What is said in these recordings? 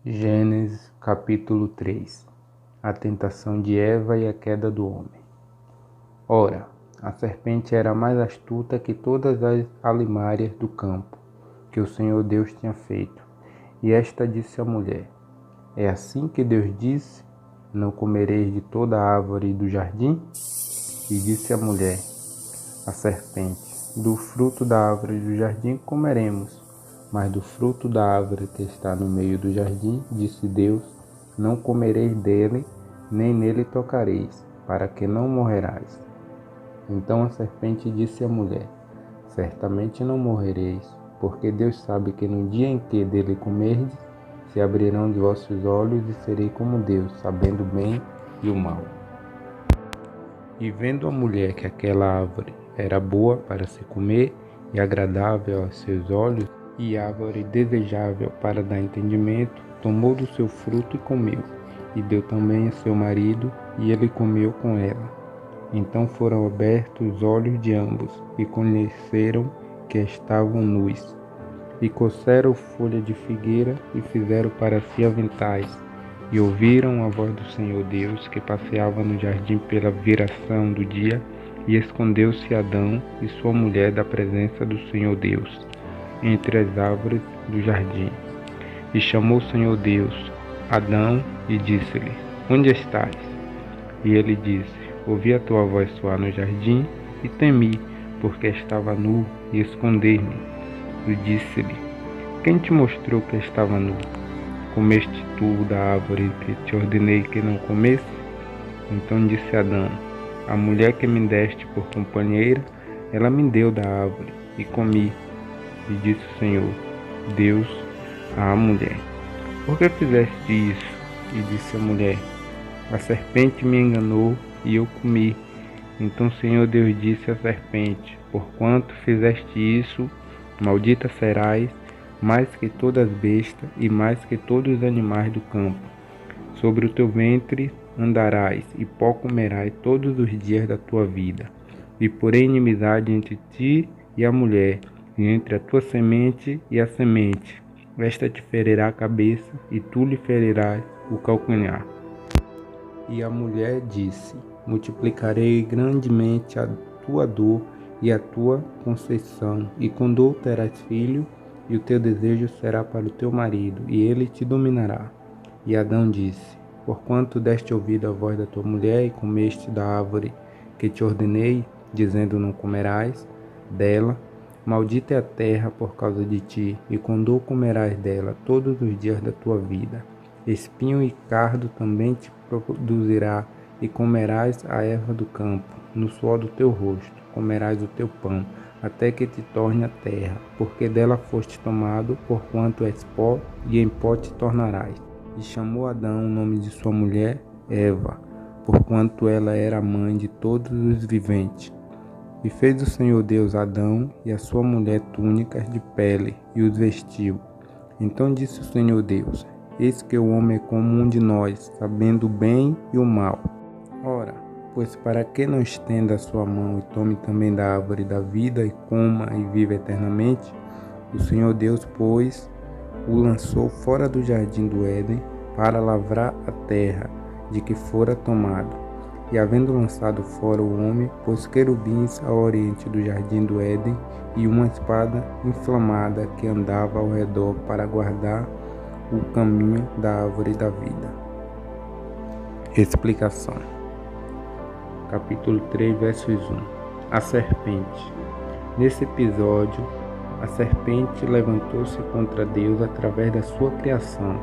Gênesis capítulo 3. A tentação de Eva e a queda do homem. Ora, a serpente era mais astuta que todas as alimárias do campo que o Senhor Deus tinha feito. E esta disse à mulher: É assim que Deus disse: Não comereis de toda a árvore do jardim? E disse a mulher, a serpente: Do fruto da árvore do jardim comeremos. Mas do fruto da árvore que está no meio do jardim, disse Deus: Não comereis dele, nem nele tocareis, para que não morrerais. Então a serpente disse à mulher: Certamente não morrereis, porque Deus sabe que no dia em que dele comerdes, se abrirão os vossos olhos e serei como Deus, sabendo o bem e o mal. E vendo a mulher que aquela árvore era boa para se comer e agradável aos seus olhos, e árvore desejável para dar entendimento, tomou do seu fruto e comeu, e deu também a seu marido, e ele comeu com ela. Então foram abertos os olhos de ambos, e conheceram que estavam nus. E coceram folha de figueira, e fizeram para si aventais. E ouviram a voz do Senhor Deus, que passeava no jardim pela viração do dia, e escondeu-se Adão e sua mulher da presença do Senhor Deus entre as árvores do jardim. E chamou o Senhor Deus Adão e disse-lhe: Onde estás? E ele disse: Ouvi a tua voz soar no jardim e temi, porque estava nu e esconder-me. E disse-lhe: Quem te mostrou que estava nu? Comeste tu da árvore que te ordenei que não comesse? Então disse Adão: A mulher que me deste por companheira, ela me deu da árvore e comi. E disse o Senhor Deus à mulher: Por que fizeste isso? E disse a mulher: A serpente me enganou e eu comi. Então o Senhor Deus disse à serpente: Porquanto fizeste isso, maldita serás, mais que todas as bestas e mais que todos os animais do campo. Sobre o teu ventre andarás e pó comerás todos os dias da tua vida. E porém inimizade entre ti e a mulher, e entre a tua semente e a semente. Esta te ferirá a cabeça, e tu lhe ferirás o calcanhar. E a mulher disse: Multiplicarei grandemente a tua dor e a tua conceição, e com dor terás filho, e o teu desejo será para o teu marido, e ele te dominará. E Adão disse: Porquanto deste ouvido à voz da tua mulher, e comeste da árvore que te ordenei, dizendo: Não comerás dela, maldita é a terra por causa de ti, e com dor comerás dela todos os dias da tua vida. Espinho e cardo também te produzirá, e comerás a erva do campo. No suor do teu rosto comerás o teu pão, até que te torne a terra, porque dela foste tomado, porquanto és pó, e em pó te tornarás. E chamou Adão o nome de sua mulher Eva, porquanto ela era a mãe de todos os viventes. E fez o Senhor Deus Adão e a sua mulher túnicas de pele, e os vestiu. Então disse o Senhor Deus: Eis que o homem é como um de nós, sabendo o bem e o mal. Ora, pois para que não estenda a sua mão e tome também da árvore da vida, e coma e viva eternamente? O Senhor Deus, pois, o lançou fora do jardim do Éden, para lavrar a terra de que fora tomado. E havendo lançado fora o homem, pôs querubins ao oriente do jardim do Éden, e uma espada inflamada que andava ao redor para guardar o caminho da árvore da vida. Explicação. Capítulo 3, versos 1. A serpente. Nesse episódio, a serpente levantou-se contra Deus através da sua criação.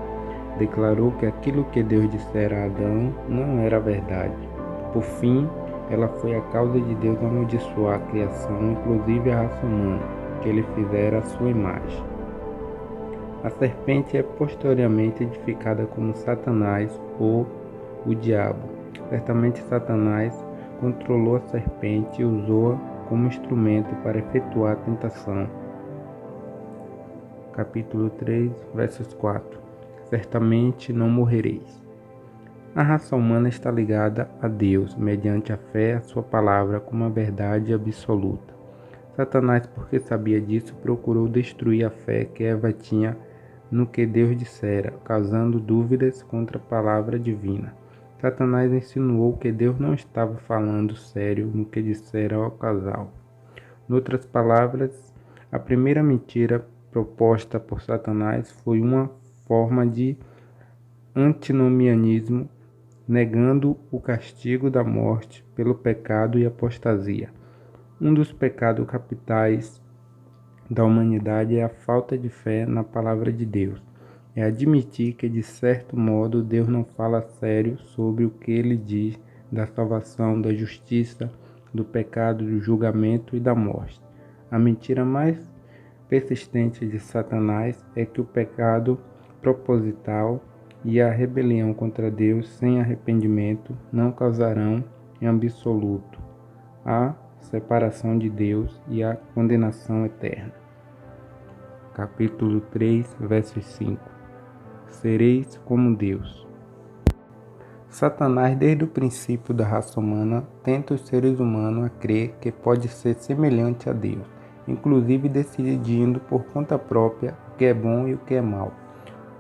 Declarou que aquilo que Deus dissera a Adão não era verdade. Por fim, ela foi a causa de Deus amaldiçoar a criação, inclusive a raça humana, que ele fizera à sua imagem. A serpente é posteriormente edificada como Satanás ou o diabo. Certamente Satanás controlou a serpente e usou-a como instrumento para efetuar a tentação. Capítulo 3, versos 4. Certamente não morrereis. A raça humana está ligada a Deus, mediante a fé à sua palavra como a verdade absoluta. Satanás, porque sabia disso, procurou destruir a fé que Eva tinha no que Deus dissera, causando dúvidas contra a palavra divina. Satanás insinuou que Deus não estava falando sério no que dissera ao casal. Em outras palavras, a primeira mentira proposta por Satanás foi uma forma de antinomianismo, negando o castigo da morte pelo pecado e apostasia. Um dos pecados capitais da humanidade é a falta de fé na palavra de Deus. É admitir que, de certo modo, Deus não fala sério sobre o que ele diz da salvação, da justiça, do pecado, do julgamento e da morte. A mentira mais persistente de Satanás é que o pecado proposital e a rebelião contra Deus sem arrependimento não causarão, em absoluto, a separação de Deus e a condenação eterna. Capítulo 3, versos 5. Sereis como Deus. Satanás, desde o princípio da raça humana, tenta os seres humanos a crer que pode ser semelhante a Deus, inclusive decidindo por conta própria o que é bom e o que é mal.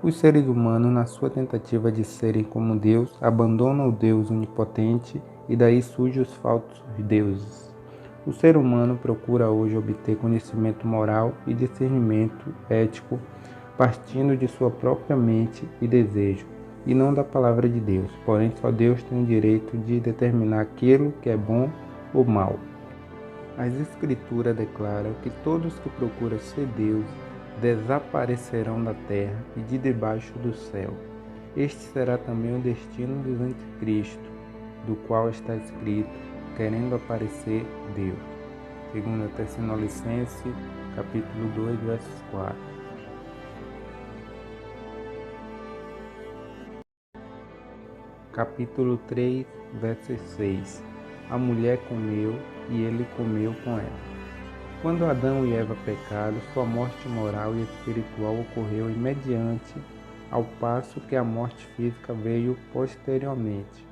Os seres humanos, na sua tentativa de serem como Deus, abandonam o Deus onipotente e daí surgem os falsos deuses. O ser humano procura hoje obter conhecimento moral e discernimento ético partindo de sua própria mente e desejo, e não da palavra de Deus. Porém, só Deus tem o direito de determinar aquilo que é bom ou mal. As Escrituras declaram que todos que procuram ser Deus desaparecerão da terra e de debaixo do céu. Este será também o destino dos anticristo, do qual está escrito, querendo aparecer Deus. 2 Tessalonicenses, capítulo 2, versos 4. Capítulo 3, versos 6. A mulher comeu e ele comeu com ela. Quando Adão e Eva pecaram, sua morte moral e espiritual ocorreu imediatamente, ao passo que a morte física veio posteriormente.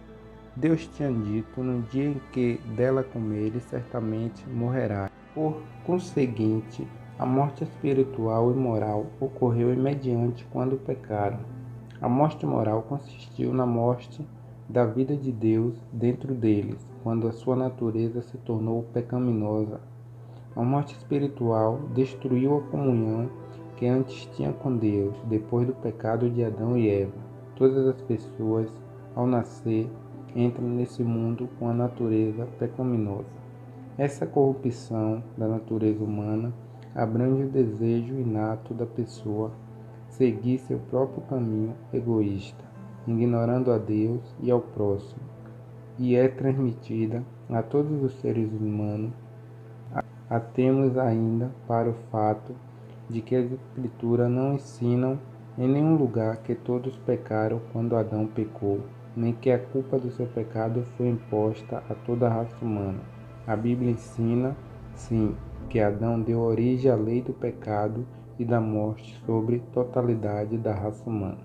Deus tinha dito, no dia em que dela comeres, certamente morrerá. Por conseguinte, a morte espiritual e moral ocorreu imediatamente quando pecaram. A morte moral consistiu na morte da vida de Deus dentro deles, quando a sua natureza se tornou pecaminosa. A morte espiritual destruiu a comunhão que antes tinha com Deus, depois do pecado de Adão e Eva. Todas as pessoas, ao nascer, entram nesse mundo com a natureza pecaminosa. Essa corrupção da natureza humana abrange o desejo inato da pessoa seguir seu próprio caminho egoísta, ignorando a Deus e ao próximo, e é transmitida a todos os seres humanos. Atemos ainda para o fato de que as Escrituras não ensinam em nenhum lugar que todos pecaram quando Adão pecou, nem que a culpa do seu pecado foi imposta a toda a raça humana. A Bíblia ensina, sim, que Adão deu origem à lei do pecado e da morte sobre a totalidade da raça humana.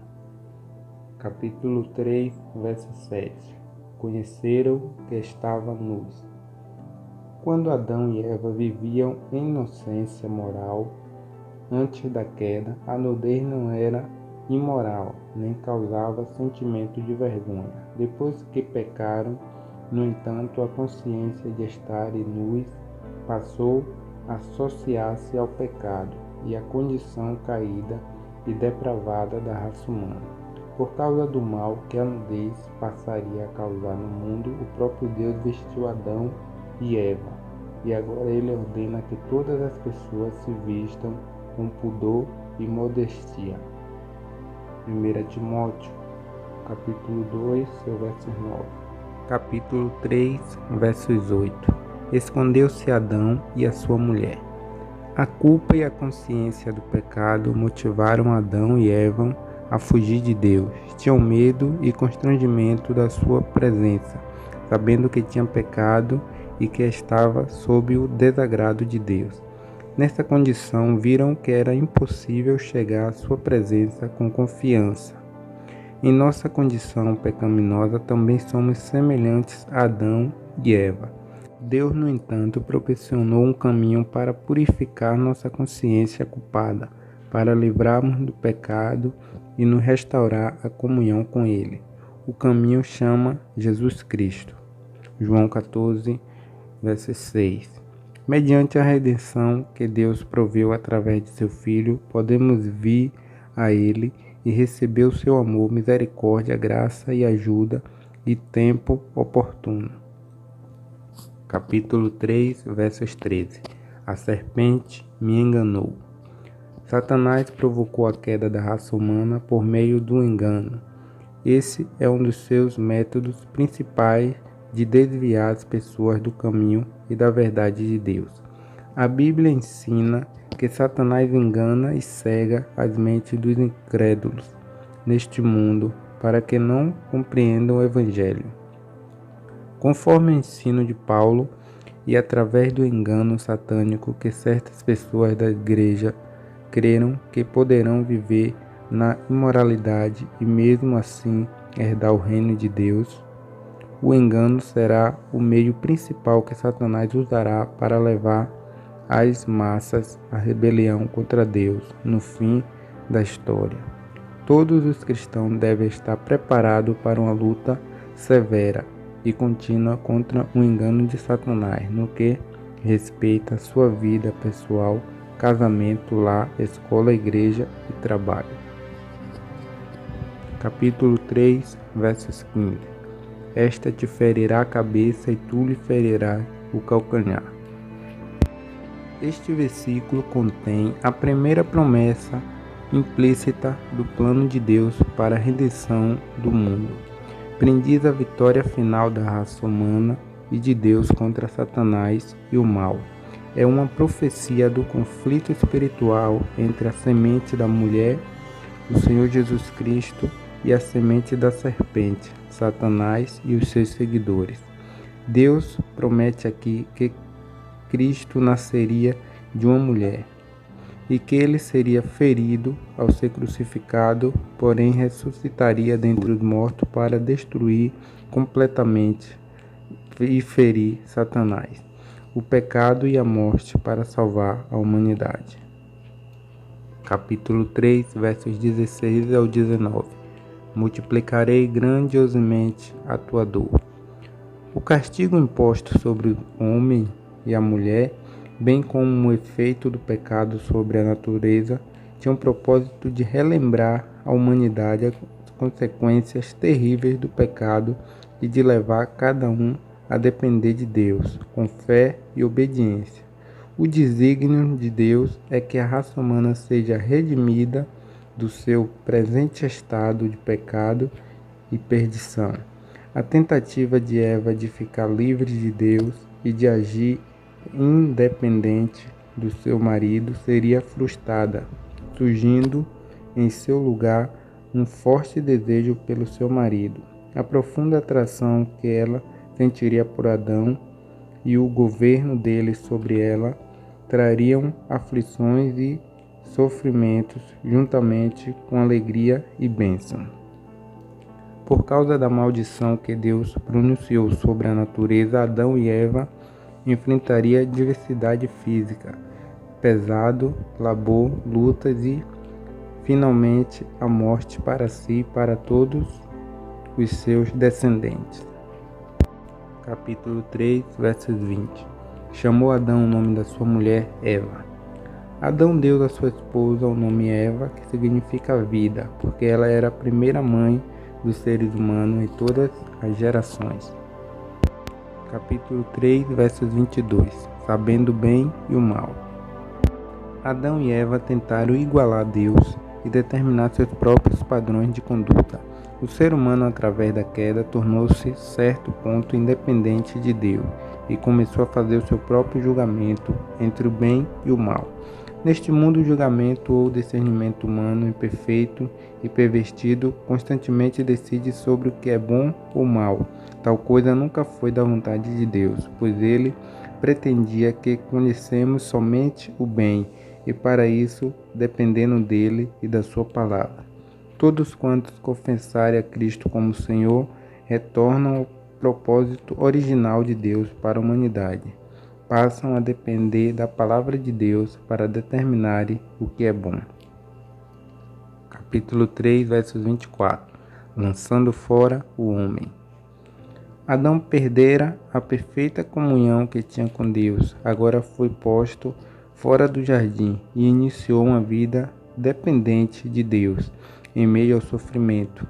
Capítulo 3, verso 7. Conheceram que estavam nus. Quando Adão e Eva viviam em inocência moral, antes da queda, a nudez não era imoral, nem causava sentimento de vergonha. Depois que pecaram, no entanto, a consciência de estarem nus passou a associar-se ao pecado e à condição caída e depravada da raça humana. Por causa do mal que a nudez passaria a causar no mundo, o próprio Deus vestiu Adão e Eva, e agora ele ordena que todas as pessoas se vistam com pudor e modestia. 1 Timóteo, capítulo 2, seu verso 9. Capítulo 3, versos 8. Escondeu-se Adão e a sua mulher. A culpa e a consciência do pecado motivaram Adão e Eva a fugir de Deus. Tinham medo e constrangimento da sua presença, sabendo que tinham pecado e que estava sob o desagrado de Deus. Nessa condição, viram que era impossível chegar à sua presença com confiança. Em nossa condição pecaminosa, também somos semelhantes a Adão e Eva. Deus, no entanto, proporcionou um caminho para purificar nossa consciência culpada, para livrarmos do pecado e nos restaurar a comunhão com Ele. O caminho chama Jesus Cristo. João 14, verso 6. Mediante a redenção que Deus proveu através de seu Filho, podemos vir a Ele e receber o seu amor, misericórdia, graça e ajuda e tempo oportuno. Capítulo 3, versos 13. A serpente me enganou. Satanás provocou a queda da raça humana por meio do engano. Esse é um dos seus métodos principais de desviar as pessoas do caminho e da verdade de Deus. A Bíblia ensina que Satanás engana e cega as mentes dos incrédulos neste mundo para que não compreendam o Evangelho. Conforme o ensino de Paulo, e através do engano satânico que certas pessoas da igreja creram que poderão viver na imoralidade e mesmo assim herdar o reino de Deus, o engano será o meio principal que Satanás usará para levar as massas à rebelião contra Deus no fim da história. Todos os cristãos devem estar preparados para uma luta severa e contínua contra o engano de Satanás no que respeita a sua vida pessoal, casamento, lar, escola, igreja e trabalho. Capítulo 3, versos 15. Esta te ferirá a cabeça e tu lhe ferirás o calcanhar. Este versículo contém a primeira promessa implícita do plano de Deus para a redenção do mundo. Prediz a vitória final da raça humana e de Deus contra Satanás e o mal. É uma profecia do conflito espiritual entre a semente da mulher, o Senhor Jesus Cristo, e a semente da serpente, Satanás e os seus seguidores. Deus promete aqui que Cristo nasceria de uma mulher e que ele seria ferido ao ser crucificado, porém ressuscitaria dentre os mortos para destruir completamente e ferir Satanás, o pecado e a morte para salvar a humanidade. Capítulo 3, versos 16 ao 19. Multiplicarei grandiosamente a tua dor. O castigo imposto sobre o homem e a mulher, bem como o efeito do pecado sobre a natureza, tinha o propósito de relembrar à humanidade as consequências terríveis do pecado e de levar cada um a depender de Deus, com fé e obediência. O desígnio de Deus é que a raça humana seja redimida do seu presente estado de pecado e perdição. A tentativa de Eva de ficar livre de Deus e de agir independente do seu marido seria frustrada, surgindo em seu lugar um forte desejo pelo seu marido. A profunda atração que ela sentiria por Adão e o governo dele sobre ela trariam aflições e sofrimentos juntamente com alegria e bênção. Por causa da maldição que Deus pronunciou sobre a natureza, Adão e Eva enfrentariam adversidade física, pesado, labor, lutas e, finalmente, a morte para si e para todos os seus descendentes. Capítulo 3, versos 20. Chamou Adão o nome da sua mulher Eva. Adão deu à sua esposa o nome Eva, que significa vida, porque ela era a primeira mãe dos seres humanos em todas as gerações. Capítulo 3, versos 22. Sabendo o bem e o mal. Adão e Eva tentaram igualar Deus e determinar seus próprios padrões de conduta. O ser humano, através da queda, tornou-se, certo ponto, independente de Deus e começou a fazer o seu próprio julgamento entre o bem e o mal. Neste mundo, o julgamento ou discernimento humano imperfeito e pervertido constantemente decide sobre o que é bom ou mal. Tal coisa nunca foi da vontade de Deus, pois ele pretendia que conhecemos somente o bem e para isso dependendo dele e da sua palavra. Todos quantos confessarem a Cristo como Senhor retornam ao propósito original de Deus para a humanidade. Passam a depender da palavra de Deus para determinarem o que é bom. capítulo 3, versos 24. Lançando fora o homem. Adão perdera a perfeita comunhão que tinha com Deus. Agora foi posto fora do jardim e iniciou uma vida dependente de Deus, em meio ao sofrimento.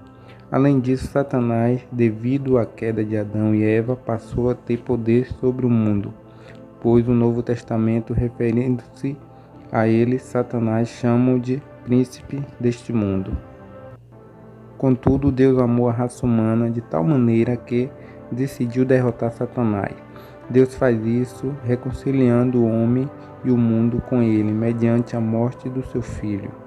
Além disso, Satanás, devido à queda de Adão e Eva, passou a ter poder sobre o mundo, pois o Novo Testamento, referindo-se a ele, Satanás chama-o de príncipe deste mundo. Contudo, Deus amou a raça humana de tal maneira que decidiu derrotar Satanás. Deus faz isso reconciliando o homem e o mundo com ele, mediante a morte do seu Filho.